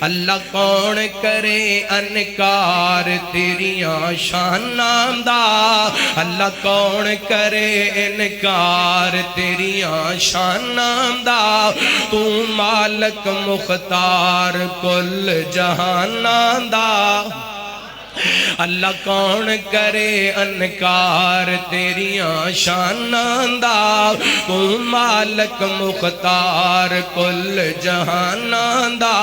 اللہ کون کرے انکار تیریاں شاناں دا، اللہ کون کرے انکار تیریاں شاناں دا، تو مالک مختار کل جہاناں دا، اللہ کون کرے انکار تیریاں شاناں دا، تو مالک مختار کل جہاناں دا،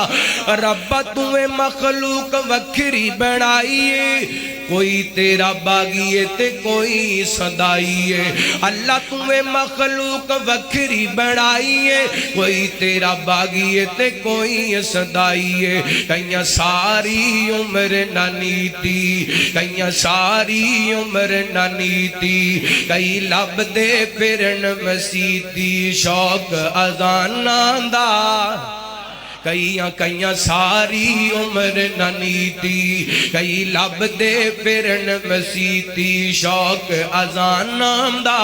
رب توے مخلوق وکھری بنائیے، کوئی تیرا باغیے تے کوئی صدائیے، اللہ تمہیں مخلوق وکھری بنائیے، کوئی تیرا باغیے تے کوئی صدائیے، کئیاں ساری عمر نہ نیتی، کئیاں ساری عمر نہ نیتی، کئی لب دے پھرن مسیتی شوق اذاناں دا، کئیاں ساری عمر نہ نیتی، کئی لب دے پھرن مسیتی شوق اذاناں دا،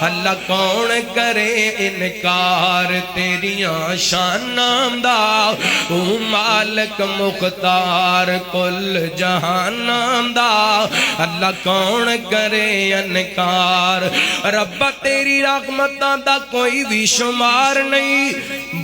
اللہ کون کرے انکار تیریاں شاناں دا، تو مالک مختار کل جہاناں دا، اللہ کون کرے انکار، رب تیری رحمتاں دا کوئی بھی شمار نہیں،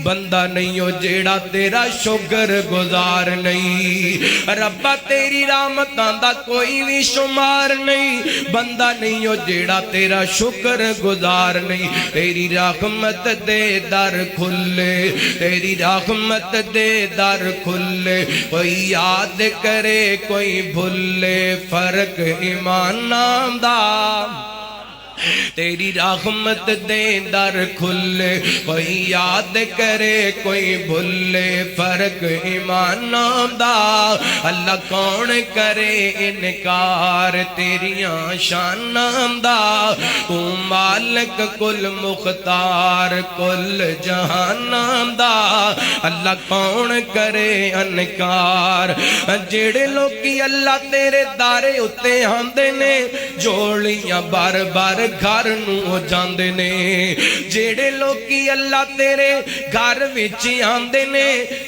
بندہ نہیں ہو جیڑا تیرا شکر گزار نہیں، ربا تیری رحمتاں دا کوئی بھی شمار نہیں، بندہ نہیں ہو جیڑا تیرا شکر گزار نہیں، تیری رحمت دے در کھلے، تیری رحمت دے در کھلے، کوئی یاد کرے کوئی بھولے، فرق ایماناں دا، تیری رحمت دے در کھلے، کوئی یاد کرے کوئی بھولے، فرق ایماناں دا، اللہ کون کرے انکار تیریاں شاناں دا، تو مالک کل مختار کل جہاناں دا، اللہ کون کرے انکار، جڑے لوکی اللہ تیرے دارے اتے آندے نے، جوڑیاں بار بار گھر نو جاندے نے، جیڑے لوکی اللہ تیرے گھر وچ آندے نے،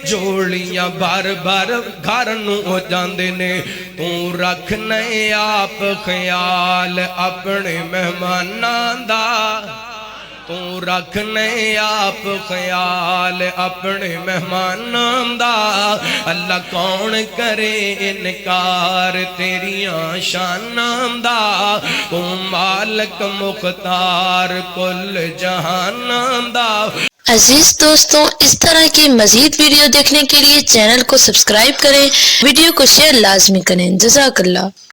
جوڑیاں بار بار گھر نو جاندے نے، تو رکھنے آپ خیال اپنے مہماناں دا، تو رکھنے آپ خیال اپنے مہماناں دا، اللہ کون کرے انکار تیریاں شاناں دا، تو مالک مختار کل جہاناں دا۔ عزیز دوستوں، اس طرح کی مزید ویڈیو دیکھنے کے لیے چینل کو سبسکرائب کریں، ویڈیو کو شیئر لازمی کریں۔ جزاک اللہ۔